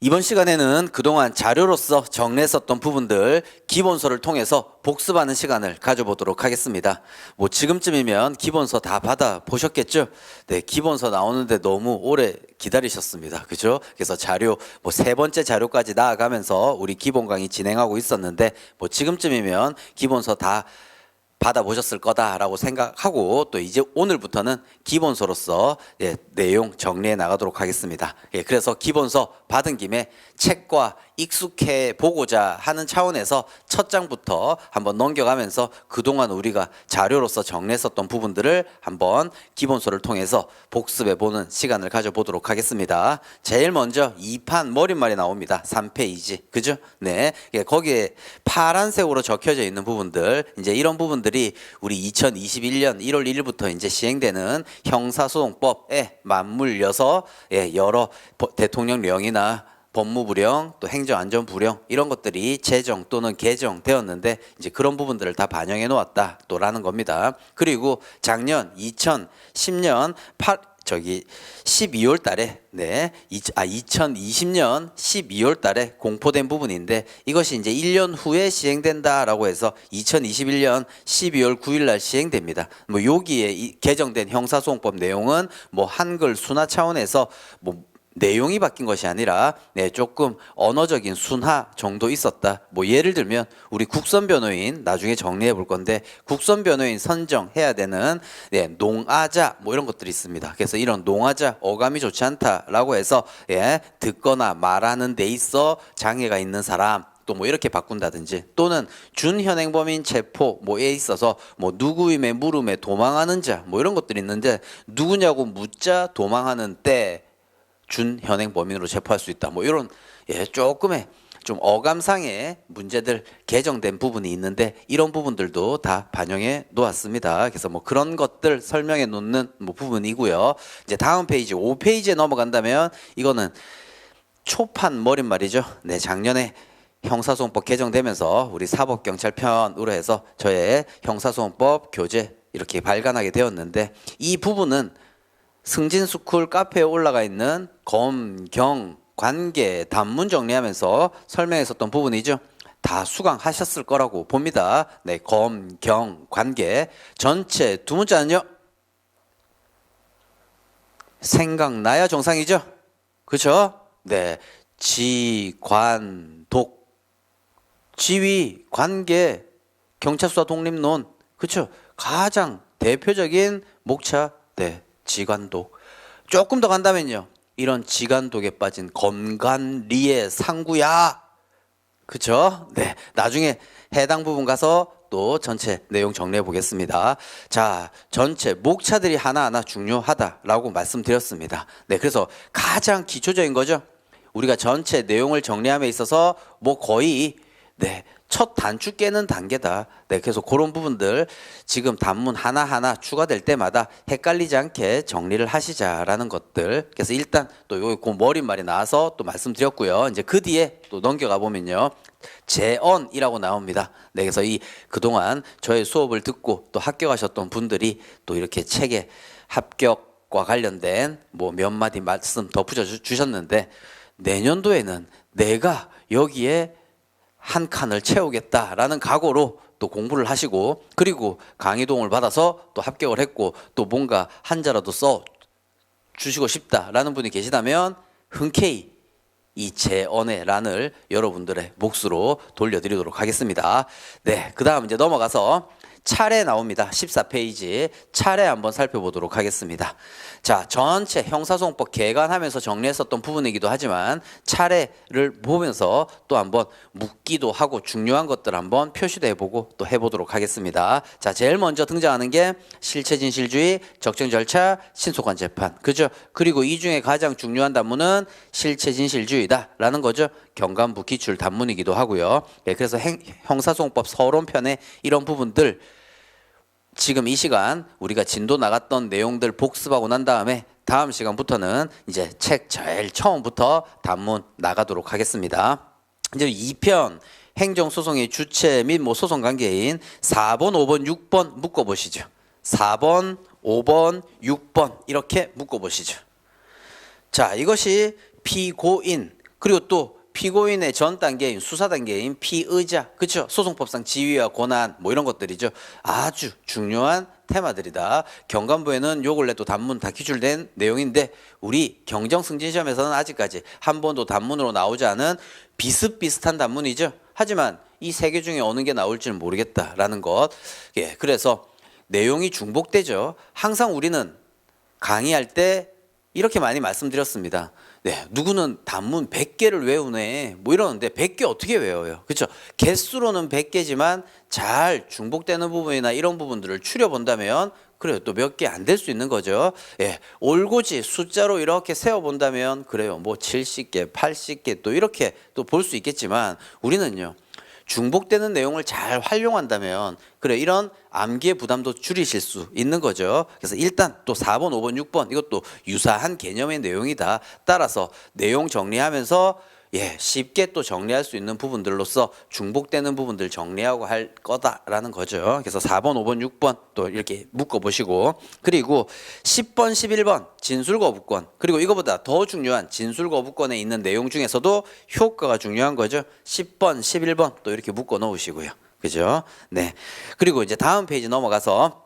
이번 시간에는 그동안 자료로서 정리했었던 부분들 기본서를 통해서 복습하는 시간을 가져보도록 하겠습니다. 뭐 지금쯤이면 기본서 다 받아 보셨겠죠? 네, 기본서 나오는데 너무 오래 기다리셨습니다. 그죠? 그래서 자료 뭐 세 번째 자료까지 나아가면서 우리 기본 강의 진행하고 있었는데 뭐 지금쯤이면 기본서 다 받아보셨을 거다라고 생각하고 또 이제 오늘부터는 기본서로서 내용 정리해 나가도록 하겠습니다. 그래서 기본서 받은 김에 책과 익숙해 보고자 하는 차원에서 첫 장부터 한번 넘겨가면서 그동안 우리가 자료로서 정리했었던 부분들을 한번 기본서를 통해서 복습해 보는 시간을 가져보도록 하겠습니다. 제일 먼저 2판 머릿말이 나옵니다. 3페이지. 그죠? 네. 거기에 파란색으로 적혀져 있는 부분들, 이제 이런 부분들이 우리 2021년 1월 1일부터 이제 시행되는 형사소송법에 맞물려서 여러 대통령령이나 법무부령 또 행정안전부령 이런 것들이 제정 또는 개정되었는데 이제 그런 부분들을 다 반영해 놓았다 또라는 겁니다. 그리고 작년 2010년 12월 달에 2020년 12월 달에 공포된 부분인데 이것이 이제 1년 후에 시행된다라고 해서 2021년 12월 9일 날 시행됩니다. 뭐 여기에 개정된 형사소송법 내용은 뭐 한글 순화 차원에서 뭐 내용이 바뀐 것이 아니라 조금 언어적인 순화 정도 있었다. 뭐 예를 들면 우리 국선 변호인 나중에 정리해 볼 건데 국선 변호인 선정해야 되는 농아자 뭐 이런 것들이 있습니다. 그래서 이런 농아자 어감이 좋지 않다라고 해서 듣거나 말하는 데 있어 장애가 있는 사람 또 뭐 이렇게 바꾼다든지 또는 준현행범인 체포 뭐에 있어서 뭐 누구임에 물음에 도망하는 자 뭐 이런 것들이 있는데 누구냐고 묻자 도망하는 때 준현행범인으로 체포할 수 있다. 뭐 이런 조금의 좀 어감상의 문제들 개정된 부분이 있는데 이런 부분들도 다 반영해 놓았습니다. 그래서 뭐 그런 것들 설명해 놓는 뭐 부분이고요. 이제 다음 페이지 5페이지에 넘어간다면 이거는 초판 머릿말이죠. 네, 작년에 형사소송법 개정되면서 우리 사법경찰편으로 해서 저의 형사소송법 교재 이렇게 발간하게 되었는데 이 부분은 승진스쿨 카페에 올라가 있는 검, 경, 관계, 단문 정리하면서 설명했었던 부분이죠. 다 수강하셨을 거라고 봅니다. 네, 검, 경, 관계 전체 두 문자는요. 생각나야 정상이죠. 그렇죠? 네, 지, 관, 독, 지위, 관계, 경찰 수사 독립론, 그렇죠? 가장 대표적인 목차, 지관독. 조금 더 간다면요. 이런 지관독에 빠진 검관리의 상구야. 그쵸? 네. 나중에 해당 부분 가서 또 전체 내용 정리해 보겠습니다. 자, 전체 목차들이 하나하나 중요하다라고 말씀드렸습니다. 네. 그래서 가장 기초적인 거죠. 우리가 전체 내용을 정리함에 있어서 뭐 거의 첫 단추 깨는 단계다. 그래서 그런 부분들 지금 단문 하나하나 추가될 때마다 헷갈리지 않게 정리를 하시자라는 것들. 그래서 일단 또 요 머릿말이 나와서 또 말씀드렸고요. 이제 그 뒤에 또 넘겨가 보면요. 재언이라고 나옵니다. 그래서 이 그동안 저의 수업을 듣고 또 합격하셨던 분들이 또 이렇게 책에 합격과 관련된 뭐 몇 마디 말씀 덧붙여 주셨는데 내년도에는 내가 여기에 한 칸을 채우겠다라는 각오로 또 공부를 하시고 그리고 강의 도움을 받아서 또 합격을 했고 또 뭔가 한자라도 써 주시고 싶다라는 분이 계시다면 흔쾌히 이 재언의 란을 여러분들의 몫으로 돌려드리도록 하겠습니다. 네, 그 다음 이제 넘어가서 차례 나옵니다. 14페이지 차례 한번 살펴보도록 하겠습니다. 자, 전체 형사소송법 개관하면서 정리했었던 부분이기도 하지만 차례를 보면서 또 한번 묻기도 하고 중요한 것들 한번 표시도 해보고 또 해보도록 하겠습니다. 자, 제일 먼저 등장하는 게 실체진실주의, 적정절차, 신속한 재판. 그죠? 그리고 이 중에 가장 중요한 단문은 실체진실주의다라는 거죠. 경감부 기출 단문이기도 하고요. 그래서 형사소송법 서론편에 이런 부분들 지금 이 시간 우리가 진도 나갔던 내용들 복습하고 난 다음에 다음 시간부터는 이제 책 제일 처음부터 단문 나가도록 하겠습니다. 이제 2편 행정소송의 주체 및 뭐 소송관계인 4번, 5번, 6번 묶어보시죠. 4번, 5번, 6번 이렇게 묶어보시죠. 자, 이것이 피고인 그리고 또 피고인의 전 단계인 수사 단계인 피의자, 그렇죠? 소송법상 지위와 권한 뭐 이런 것들이죠. 아주 중요한 테마들이다. 경관부에는 요 근래 또 단문 다 기출된 내용인데 우리 경정승진시험에서는 아직까지 한 번도 단문으로 나오지 않은 비슷비슷한 단문이죠. 하지만 이 세 개 중에 어느 게 나올지는 모르겠다라는 것. 예, 그래서 내용이 중복되죠. 항상 우리는 강의할 때 이렇게 많이 말씀드렸습니다. 네, 누구는 단문 100개를 외우네 뭐 이러는데 100개 어떻게 외워요? 그렇죠? 개수로는 100개지만 잘 중복되는 부분이나 이런 부분들을 추려본다면 그래요, 또 몇 개 안 될 수 있는 거죠. 예, 올고지 숫자로 이렇게 세어본다면 그래요, 뭐 70개 80개 또 이렇게 또 볼 수 있겠지만 우리는요 중복되는 내용을 잘 활용한다면 그래 이런 암기의 부담도 줄이실 수 있는 거죠. 그래서 일단 또 4번, 5번, 6번 이것도 유사한 개념의 내용이다. 따라서 내용 정리하면서 예, 쉽게 또 정리할 수 있는 부분들로서 중복되는 부분들 정리하고 할 거다라는 거죠. 그래서 4번, 5번, 6번 또 이렇게 묶어보시고 그리고 10번, 11번 진술거부권 그리고 이거보다 더 중요한 진술거부권에 있는 내용 중에서도 효과가 중요한 거죠. 10번, 11번 또 이렇게 묶어 놓으시고요. 그죠? 네. 그리고 이제 다음 페이지 넘어가서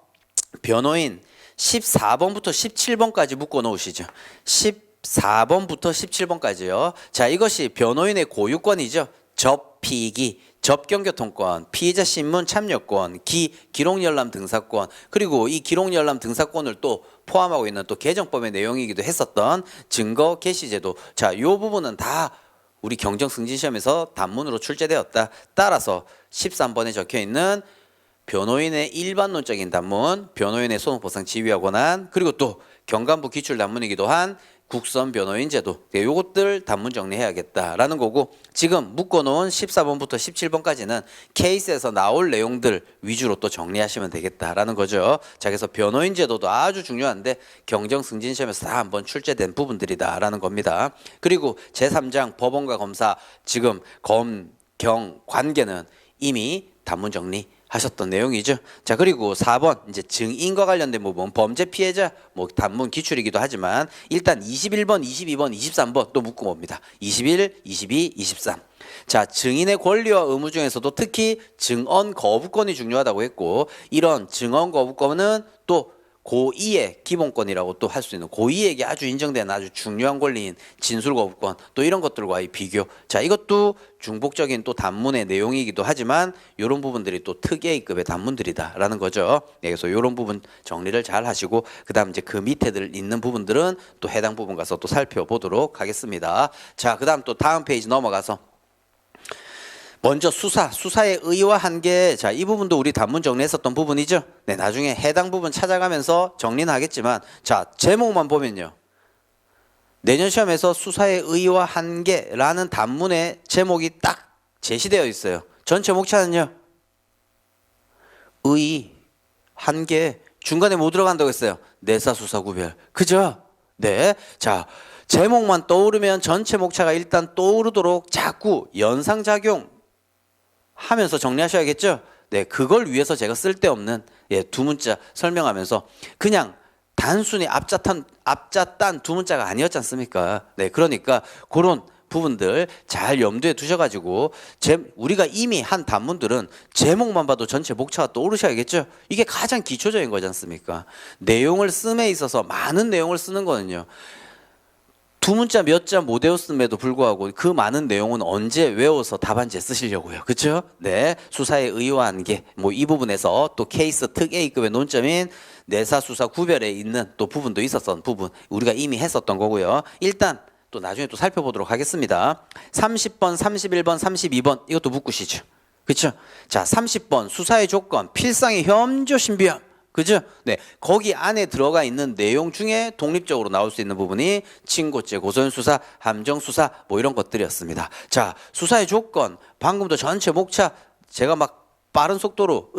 변호인 14번부터 17번까지 묶어 놓으시죠. 14번부터 17번까지요. 자, 이것이 변호인의 고유권이죠. 접피기, 접견교통권, 피의자 신문 참여권, 기록열람 등사권, 그리고 이 기록열람 등사권을 또 포함하고 있는 또 개정법의 내용이기도 했었던 증거 개시제도. 자, 이 부분은 다 우리 경정승진시험에서 단문으로 출제되었다. 따라서 13번에 적혀 있는 변호인의 일반론적인 단문, 변호인의 소송법상 지위와 권한, 그리고 또 경관부 기출 단문이기도 한 국선 변호인 제도, 요것들 단문 정리해야겠다라는 거고 지금 묶어놓은 14번부터 17번까지는 케이스에서 나올 내용들 위주로 또 정리하시면 되겠다라는 거죠. 자, 그래서 변호인 제도도 아주 중요한데 경정승진시험에서 다 한번 출제된 부분들이다라는 겁니다. 그리고 제3장 법원과 검사 지금 검, 경, 관계는 이미 단문 정리 하셨던 내용이죠. 자, 그리고 4번 이제 증인과 관련된 부분 범죄 피해자 뭐 단문 기출이기도 하지만 일단 21번, 22번, 23번 또 묶고 봅니다. 21, 22, 23. 자, 증인의 권리와 의무 중에서도 특히 증언 거부권이 중요하다고 했고 이런 증언 거부권은 또 고2의 기본권이라고 또 할 수 있는 고2에게 아주 인정되는 아주 중요한 권리인 진술 거부권 또 이런 것들과의 비교. 자, 이것도 중복적인 또 단문의 내용이기도 하지만 이런 부분들이 또 특A급의 단문들이다라는 거죠. 네, 그래서 이런 부분 정리를 잘 하시고 그다음 이제 그 밑에들 있는 부분들은 또 해당 부분 가서 또 살펴보도록 하겠습니다. 자, 그다음 또 다음 페이지 넘어가서 먼저 수사의 의의와 한계. 자, 이 부분도 우리 단문 정리했었던 부분이죠. 네, 나중에 해당 부분 찾아가면서 정리는 하겠지만 자, 제목만 보면요. 내년 시험에서 수사의 의의와 한계라는 단문의 제목이 딱 제시되어 있어요. 전체 목차는요. 의의, 한계, 중간에 뭐 들어간다고 했어요? 내사, 수사, 구별. 그죠? 네. 자, 제목만 떠오르면 전체 목차가 일단 떠오르도록 자꾸 연상작용 하면서 정리하셔야겠죠? 네, 그걸 위해서 제가 쓸데없는 두 문자 설명하면서 그냥 단순히 앞자딴 두 문자가 아니었지 않습니까? 네, 그러니까 그런 부분들 잘 염두에 두셔가지고 우리가 이미 한 단문들은 제목만 봐도 전체 목차가 떠오르셔야겠죠? 이게 가장 기초적인 거지 않습니까? 내용을 씀에 있어서 많은 내용을 쓰는 거는요. 두 문자 몇 자 못 외웠음에도 불구하고 그 많은 내용은 언제 외워서 답안지에 쓰시려고요. 그렇죠? 네. 수사의 의의와 한계. 뭐 이 부분에서 또 케이스 특 A급의 논점인 내사 수사 구별에 있는 또 부분도 있었던 부분. 우리가 이미 했었던 거고요. 일단 또 나중에 또 살펴보도록 하겠습니다. 30번, 31번, 32번 이것도 묶으시죠. 그렇죠? 자, 30번 수사의 조건, 필상의 협조 신비함. 그죠? 네, 거기 안에 들어가 있는 내용 중에 독립적으로 나올 수 있는 부분이 친고죄, 고소연수사, 함정수사 뭐 이런 것들이었습니다. 자, 수사의 조건 방금도 전체 목차 제가 막 빠른 속도로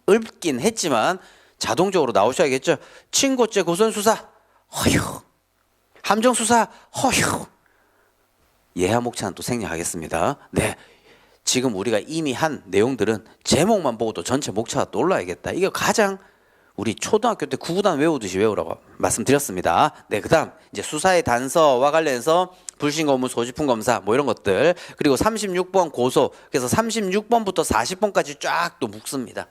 읊긴 했지만 자동적으로 나오셔야겠죠. 친고죄, 고소연수사 허휴, 함정수사 허휴. 예하 목차는 또 생략하겠습니다. 네. 지금 우리가 이미 한 내용들은 제목만 보고도 전체 목차가 떠올라야겠다. 이게 가장 우리 초등학교 때 구구단 외우듯이 외우라고 말씀드렸습니다. 네, 그다음 이제 수사의 단서와 관련해서 불신 거무, 소지품 검사 뭐 이런 것들, 그리고 36번 고소, 그래서 36번부터 40번까지 쫙 또 묶습니다.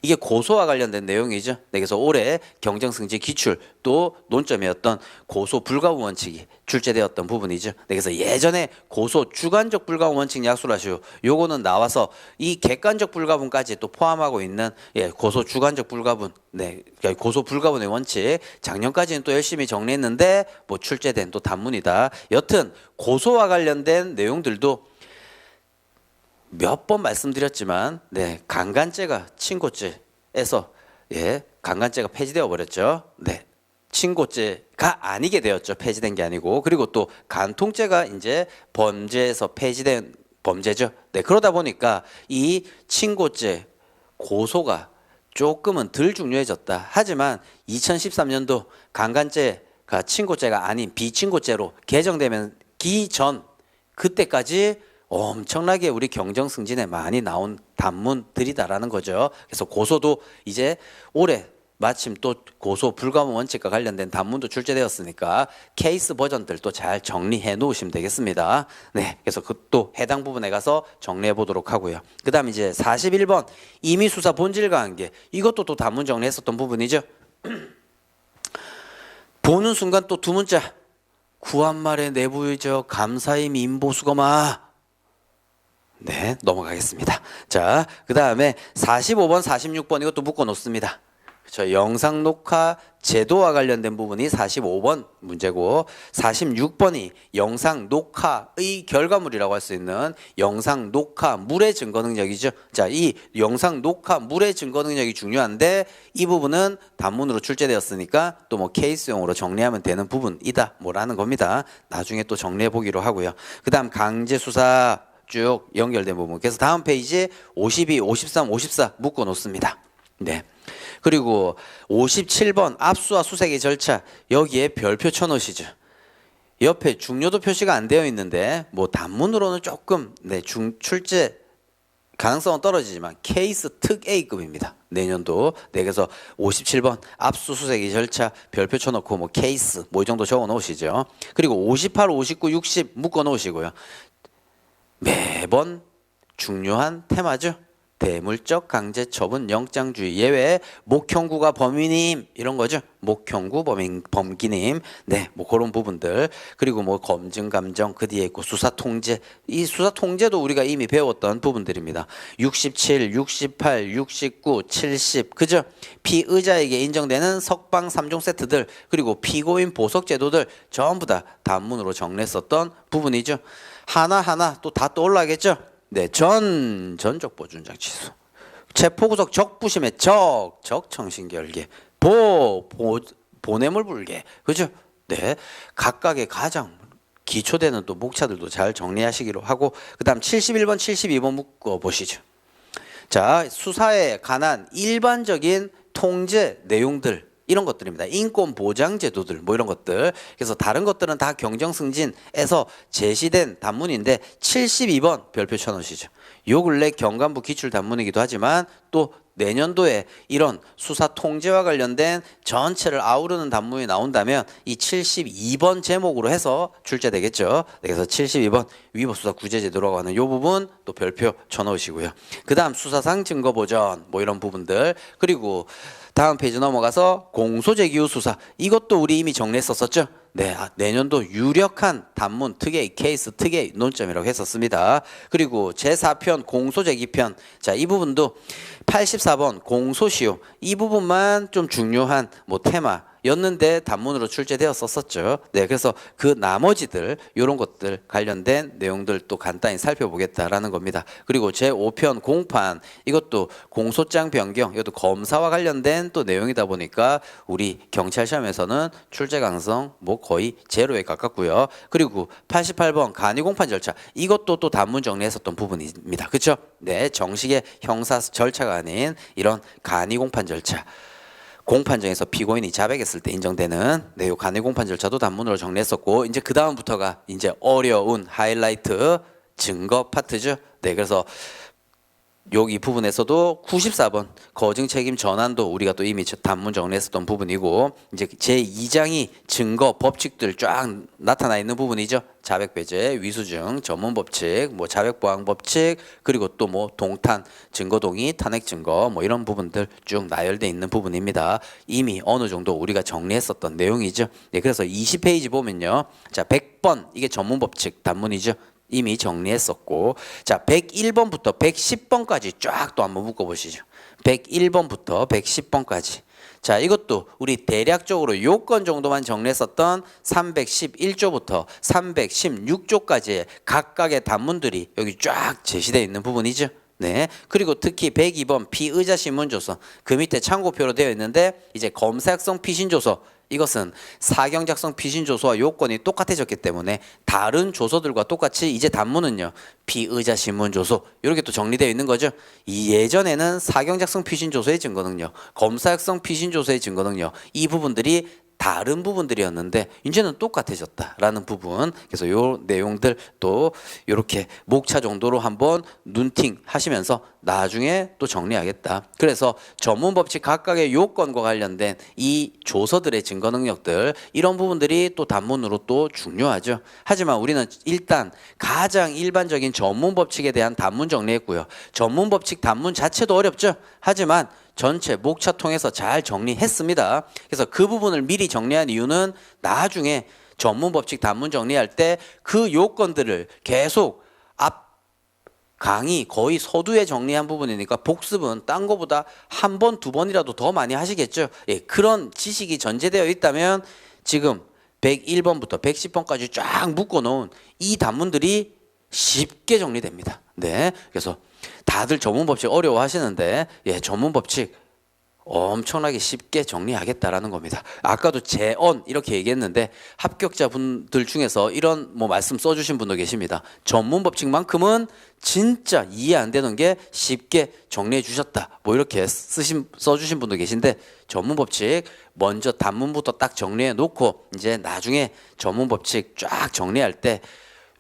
이게 고소와 관련된 내용이죠. 네, 그래서 올해 경정승지 기출 또 논점이었던 고소 불가분 원칙이 출제되었던 부분이죠. 네, 그래서 예전에 고소 주관적 불가분 원칙 약수를 하시오. 요거는 나와서 이 객관적 불가분까지 또 포함하고 있는 고소 주관적 불가분, 네, 그러니까 고소 불가분의 원칙 작년까지는 또 열심히 정리했는데 뭐 출제된 또 단문이다. 여튼 고소와 관련된 내용들도 몇 번 말씀드렸지만, 네, 강간죄가 친고죄에서 강간죄가 폐지되어 버렸죠. 네, 친고죄가 아니게 되었죠. 폐지된 게 아니고, 그리고 또 간통죄가 이제 범죄에서 폐지된 범죄죠. 네, 그러다 보니까 이 친고죄 고소가 조금은 덜 중요해졌다. 하지만 2013년도 강간죄가 친고죄가 아닌 비친고죄로 개정되면 기전 그때까지 엄청나게 우리 경정승진에 많이 나온 단문들이다라는 거죠. 그래서 고소도 이제 올해 마침 또 고소 불가분 원칙과 관련된 단문도 출제되었으니까 케이스 버전들 또 잘 정리해 놓으시면 되겠습니다. 네, 그래서 그또 해당 부분에 가서 정리해 보도록 하고요. 그다음 이제 41번 임의 수사 본질과 관계, 이것도 또 단문 정리했었던 부분이죠. 보는 순간 또 두 문자, 구한말의 내부의적 감사의 민보수거마. 네, 넘어가겠습니다. 자, 그 다음에 45번, 46번 이것도 묶어 놓습니다. 그렇죠. 영상 녹화 제도와 관련된 부분이 45번 문제고, 46번이 영상 녹화의 결과물이라고 할 수 있는 영상 녹화물의 증거 능력이죠. 자, 이 영상 녹화물의 증거 능력이 중요한데 이 부분은 단문으로 출제되었으니까 또 뭐 케이스용으로 정리하면 되는 부분이다 뭐라는 겁니다. 나중에 또 정리해 보기로 하고요. 그 다음 강제 수사 쭉 연결된 부분. 그래서 다음 페이지에 52, 53, 54 묶어 놓습니다. 네. 그리고 57번 압수와 수색의 절차, 여기에 별표 쳐놓으시죠. 옆에 중요도 표시가 안 되어 있는데 뭐 단문으로는 조금 출제 가능성은 떨어지지만 케이스 특 A급입니다. 내년도. 네, 그래서 57번 압수수색의 절차 별표 쳐놓고 뭐 케이스 뭐 이 정도 적어 놓으시죠. 그리고 58, 59, 60 묶어 놓으시고요. 매번 중요한 테마죠. 대물적 강제 처분 영장주의 예외 목형구가 범인임 이런 거죠. 목형구 범기님. 네, 뭐 그런 부분들. 그리고 뭐 검증 감정 그 뒤에 있고 수사 통제. 이 수사 통제도 우리가 이미 배웠던 부분들입니다. 67, 68, 69, 70 그죠? 피의자에게 인정되는 석방 3종 세트들 그리고 피고인 보석 제도들 전부 다 단문으로 정리했었던 부분이죠. 하나하나 또 다 떠올라겠죠? 네, 전적 보존장 취소. 체포구속 적부심의 적청신결계. 보뇌물 불개. 그죠? 네. 각각의 가장 기초되는 또 목차들도 잘 정리하시기로 하고, 그 다음 71번, 72번 묶어 보시죠. 자, 수사에 관한 일반적인 통제 내용들. 이런 것들입니다. 인권 보장 제도들 뭐 이런 것들. 그래서 다른 것들은 다 경정승진에서 제시된 단문인데 72번 별표 쳐놓으시죠. 요 근래 경감부 기출 단문이기도 하지만 또 내년도에 이런 수사 통제와 관련된 전체를 아우르는 단문이 나온다면 이 72번 제목으로 해서 출제되겠죠. 그래서 72번 위법수사 구제제도라고 하는 요 부분 또 별표 쳐놓으시고요. 그 다음 수사상 증거보전 뭐 이런 부분들. 그리고 다음 페이지 넘어가서 공소제기 후 수사, 이것도 우리 이미 정리했었었죠. 네, 내년도 유력한 단문 특의 케이스 특의 논점이라고 했었습니다. 그리고 제4편 공소제기편, 자, 이 부분도 84번 공소시효, 이 부분만 좀 중요한 뭐 테마였는데 단문으로 출제되었었죠. 네, 그래서 그 나머지들 이런 것들 관련된 내용들 또 간단히 살펴보겠다라는 겁니다. 그리고 제5편 공판, 이것도 공소장 변경, 이것도 검사와 관련된 또 내용이다 보니까 우리 경찰 시험에서는 출제 가능성 뭐 거의 제로에 가깝고요. 그리고 88번 간이 공판 절차, 이것도 또 단문 정리했었던 부분입니다. 그렇죠? 네, 정식의 형사 절차가 아닌 이런 간이 공판 절차. 공판정에서 피고인이 자백했을 때 인정되는 요 간이 공판 절차도 단문으로 정리했었고, 이제 그 다음부터가 이제 어려운 하이라이트 증거 파트죠. 네, 그래서 여기 부분에서도 94번 거증 책임 전환도 우리가 또 이미 단문 정리했었던 부분이고, 이제 제2장이 증거 법칙들 쫙 나타나 있는 부분이죠. 자백 배제, 위수증, 전문 법칙, 뭐 자백 보완 법칙, 그리고 또 뭐 동탄, 증거 동의, 탄핵 증거, 뭐 이런 부분들 쭉 나열돼 있는 부분입니다. 이미 어느 정도 우리가 정리했었던 내용이죠. 네, 그래서 20페이지 보면요. 자, 100번 이게 전문 법칙 단문이죠. 이미 정리했었고, 자 101번부터 110번까지 쫙 또 한번 묶어보시죠. 101번부터 110번까지. 자, 이것도 우리 대략적으로 요건 정도만 정리했었던 311조부터 316조까지의 각각의 단문들이 여기 쫙 제시되어 있는 부분이죠. 네. 그리고 특히 102번 피의자 신문조서, 그 밑에 참고표로 되어 있는데, 이제 검색성 피신조서, 이것은 사경 작성 피신 조서와 요건이 똑같아졌기 때문에 다른 조서들과 똑같이 이제 단문은요, 피의자 신문 조서 이렇게 또 정리되어 있는 거죠. 이 예전에는 사경 작성 피신 조서의 증거 능력, 검사학성 피신 조서의 증거 능력, 이 부분들이 다른 부분들이었는데 이제는 똑같아졌다라는 부분. 그래서 요 내용들 또 이렇게 목차 정도로 한번 눈팅 하시면서 나중에 또 정리하겠다. 그래서 전문 법칙 각각의 요건과 관련된 이 조서들의 증거 능력들, 이런 부분들이 또 단문으로 또 중요하죠. 하지만 우리는 일단 가장 일반적인 전문 법칙에 대한 단문 정리했고요. 전문 법칙 단문 자체도 어렵죠. 하지만 전체 목차 통해서 잘 정리했습니다. 그래서 그 부분을 미리 정리한 이유는 나중에 전문 법칙 단문 정리할 때 그 요건들을 계속 앞 강의 거의 서두에 정리한 부분이니까 복습은 딴 거보다 한 번, 두 번이라도 더 많이 하시겠죠. 예, 그런 지식이 전제되어 있다면 지금 101번부터 110번까지 쫙 묶어 놓은 이 단문들이 쉽게 정리됩니다. 네, 그래서 다들 전문 법칙 어려워하시는데, 예, 전문 법칙 엄청나게 쉽게 정리하겠다라는 겁니다. 아까도 재언 이렇게 얘기했는데 합격자분들 중에서 이런 뭐 말씀 써주신 분도 계십니다. 전문 법칙만큼은 진짜 이해 안 되는 게 쉽게 정리해 주셨다, 뭐 이렇게 써주신 분도 계신데, 전문 법칙 먼저 단문부터 딱 정리해 놓고 이제 나중에 전문 법칙 쫙 정리할 때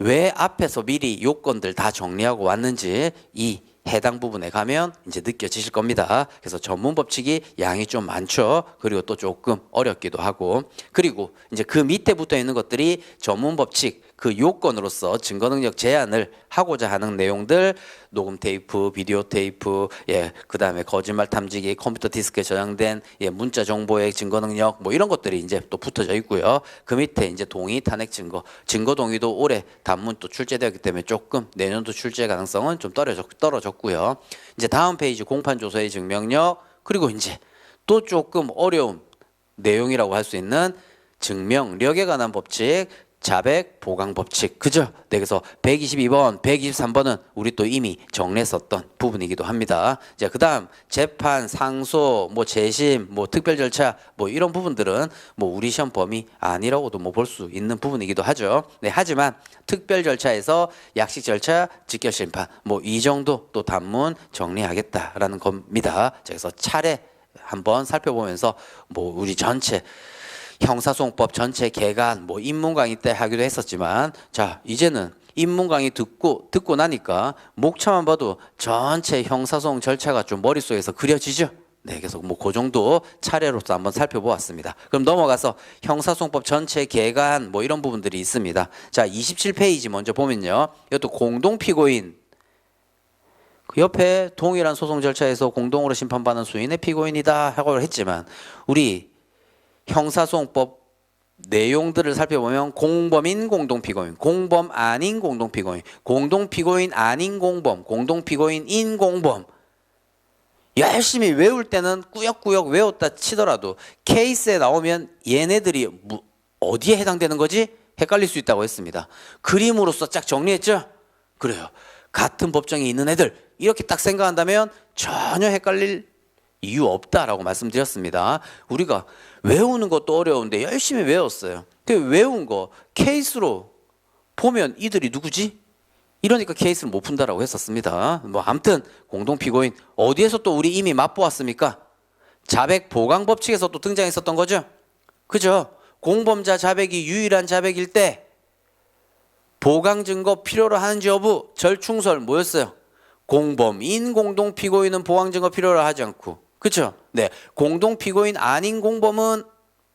왜 앞에서 미리 요건들 다 정리하고 왔는지 이 해당 부분에 가면 이제 느껴지실 겁니다. 그래서 전문 법칙이 양이 좀 많죠. 그리고 또 조금 어렵기도 하고, 그리고 이제 그 밑에 붙어 있는 것들이 전문 법칙 그 요건으로서 증거 능력 제한을 하고자 하는 내용들, 녹음 테이프, 비디오 테이프, 예, 그다음에 거짓말 탐지기, 컴퓨터 디스크에 저장된 예, 문자 정보의 증거 능력, 뭐 이런 것들이 이제 또 붙어져 있고요. 그 밑에 이제 동의, 탄핵 증거, 증거 동의도 올해 단문 또 출제되었기 때문에 조금 내년도 출제 가능성은 좀 떨어졌고요. 이제 다음 페이지 공판 조서의 증명력, 그리고 이제 또 조금 어려운 내용이라고 할 수 있는 증명력에 관한 법칙, 자백 보강 법칙, 그죠? 네, 그래서 122번, 123번은 우리 또 이미 정리했었던 부분이기도 합니다. 자, 그다음 재판, 상소, 뭐 재심, 뭐 특별 절차, 뭐 이런 부분들은 뭐 우리 시험 범위 아니라고도 뭐 볼 수 있는 부분이기도 하죠. 네, 하지만 특별 절차에서 약식 절차, 직결 심판, 뭐 이 정도 또 단문 정리하겠다라는 겁니다. 자, 그래서 차례 한번 살펴보면서 뭐 우리 전체 형사소송법 전체 개간 뭐 입문 강의 때 하기도 했었지만, 자 이제는 입문 강의 듣고 나니까 목차만 봐도 전체 형사소송 절차가 좀 머릿속에서 그려지죠. 네, 그래서 뭐 그 정도 차례로서 한번 살펴보았습니다. 그럼 넘어가서 형사소송법 전체 개간 뭐 이런 부분들이 있습니다. 자 27페이지 먼저 보면요, 이것도 공동피고인, 그 옆에 동일한 소송 절차에서 공동으로 심판받는 수인의 피고인이다 하고 했지만, 우리 형사소송법 내용들을 살펴보면 공범인 공동피고인, 공범 아닌 공동피고인, 공동피고인 아닌 공범, 공동피고인인 공범, 열심히 외울 때는 꾸역꾸역 외웠다 치더라도 케이스에 나오면 얘네들이 어디에 해당되는 거지? 헷갈릴 수 있다고 했습니다. 그림으로서 쫙 정리했죠? 그래요. 같은 법정에 있는 애들 이렇게 딱 생각한다면 전혀 헷갈릴 이유 없다라고 말씀드렸습니다. 우리가 외우는 것도 어려운데 열심히 외웠어요. 그 외운 거 케이스로 보면 이들이 누구지? 이러니까 케이스를 못 푼다라고 했었습니다. 뭐 아무튼 공동피고인 어디에서 또 우리 이미 맛보았습니까? 자백 보강 법칙에서 또 등장했었던 거죠. 그죠? 공범자 자백이 유일한 자백일 때 보강 증거 필요로 하는지 여부, 절충설 뭐였어요? 공범인 공동 피고인은 보완 증거 필요로 하지 않고, 그렇죠? 네, 공동 피고인 아닌 공범은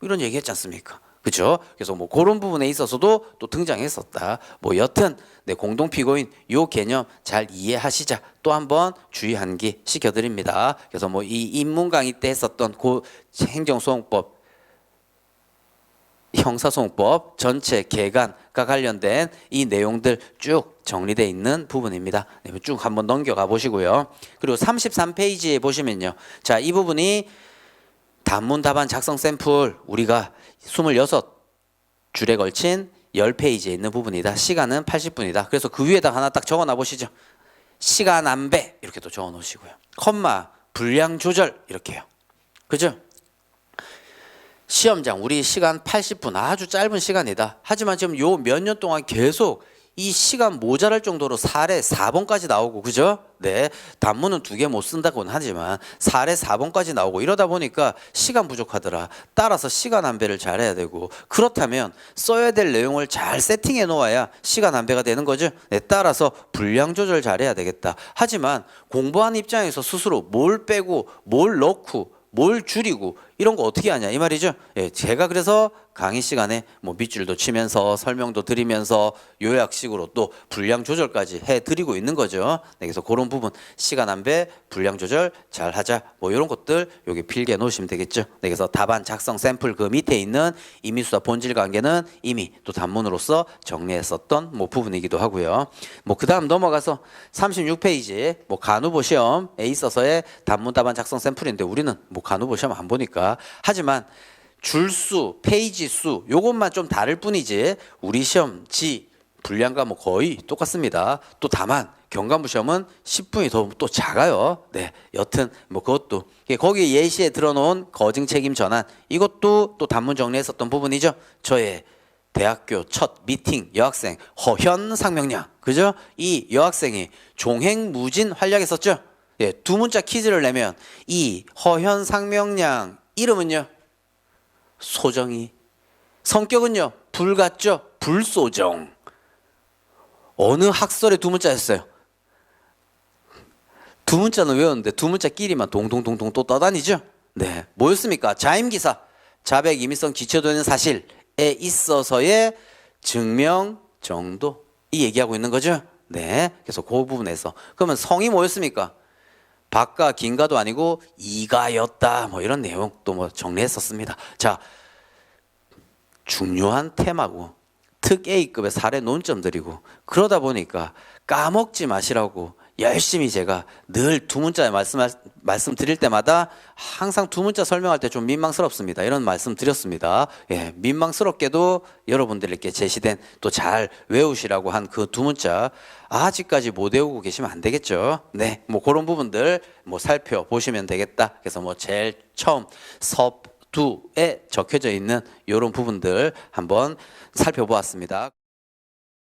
이런 얘기했지 않습니까? 그렇죠? 그래서 뭐 그런 부분에 있어서도 또 등장했었다. 뭐 여튼 네, 공동 피고인 요 개념 잘 이해하시자 또 한번 주의 한기 시켜드립니다. 그래서 뭐 이 입문 강의 때 했었던 고 행정소송법, 형사소송법 전체 개관과 관련된 이 내용들 쭉 정리되어 있는 부분입니다. 네, 쭉 한번 넘겨가 보시고요. 그리고 33페이지에 보시면요. 자, 이 부분이 단문 답안 작성 샘플 우리가 26줄에 걸친 10페이지에 있는 부분이다. 시간은 80분이다. 그래서 그 위에다 하나 딱 적어 놔 보시죠. 시간 안배 이렇게 또 적어 놓으시고요. 컴마 분량 조절 이렇게요. 그죠? 시험장 우리 시간 80분 아주 짧은 시간이다. 하지만 지금 요 몇 년 동안 계속 이 시간 모자랄 정도로 사례 4번까지 나오고, 그죠? 네, 단문은 2개 못 쓴다고는 하지만 사례 4번까지 나오고 이러다 보니까 시간 부족하더라. 따라서 시간 안배를 잘해야 되고, 그렇다면 써야 될 내용을 잘 세팅해 놓아야 시간 안배가 되는 거죠. 네, 따라서 분량 조절 잘해야 되겠다. 하지만 공부하는 입장에서 스스로 뭘 빼고 뭘 넣고 뭘 줄이고 이런 거 어떻게 하냐 이 말이죠. 예, 제가 그래서 강의 시간에 뭐 밑줄도 치면서 설명도 드리면서 요약식으로 또 분량 조절까지 해드리고 있는 거죠. 네, 그래서 그런 부분 시간 안배, 분량 조절 잘 하자 뭐 이런 것들 여기 필기해 놓으시면 되겠죠. 네, 그래서 답안 작성 샘플 그 밑에 있는 임의수사 본질 관계는 이미 또 단문으로서 정리했었던 뭐 부분이기도 하고요. 뭐 그 다음 넘어가서 36페이지 뭐 간후보 시험에 있어서의 단문 답안 작성 샘플인데 우리는 뭐 간후보 시험 안 보니까, 하지만 줄수, 페이지 수 요것만 좀 다를 뿐이지 우리 시험 지 분량과 뭐 거의 똑같습니다. 또 다만 경감부 시험은 10분이 더 또 작아요. 네, 여튼 뭐 그것도 거기 예시에 들어놓은 거증 책임 전환 이것도 또 단문 정리했었던 부분이죠. 저의 대학교 첫 미팅 여학생 허현 상명량, 그죠? 이 여학생이 종횡무진 활약했었죠. 예, 두 문자 퀴즈를 내면 이 허현 상명량 이름은요 소정이, 성격은요 불같죠, 불소정. 어느 학설의 두 문자였어요? 두 문자는 외웠는데 두 문자끼리만 동동동동 또 떠다니죠. 네, 뭐였습니까? 자임기사 자백 임의성 기초되는 사실에 있어서의 증명 정도 이 얘기하고 있는 거죠. 네, 그래서 그 부분에서 그러면 성이 뭐였습니까? 박가 긴가도 아니고 이가였다 뭐 이런 내용 또 뭐 정리했었습니다. 자, 중요한 테마고 특 A급의 사례 논점들이고 그러다 보니까 까먹지 마시라고 열심히 제가 늘 두 문자 말씀드릴 때마다 항상 두 문자 설명할 때 좀 민망스럽습니다. 이런 말씀 드렸습니다. 예, 민망스럽게도 여러분들께 제시된 또 잘 외우시라고 한 그 두 문자 아직까지 못 외우고 계시면 안 되겠죠. 네, 뭐 그런 부분들 뭐 살펴보시면 되겠다. 그래서 뭐 제일 처음 섭2에 적혀져 있는 이런 부분들 한번 살펴보았습니다.